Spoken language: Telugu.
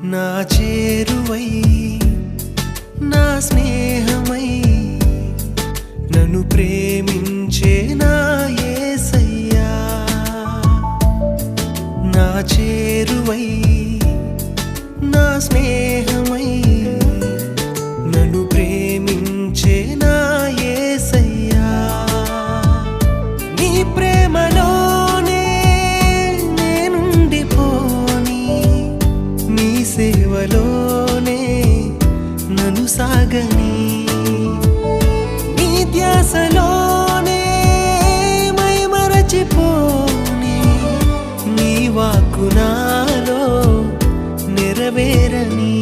నా చేరువై నా స్నేహమై నన్ను ప్రేమించే నా యేసయ్యా నా చేరువై నా స్నేహమై నన్ను ప్రేమించే నా యేసయ్యా నీ ప్రేమలోనే నేనుండిపోని నీ సేవలోనే నన్ను సాగని నీ ధ్యాసలోనే మైమరచిపోని నీ వాక్కు నాలో నెరవేరని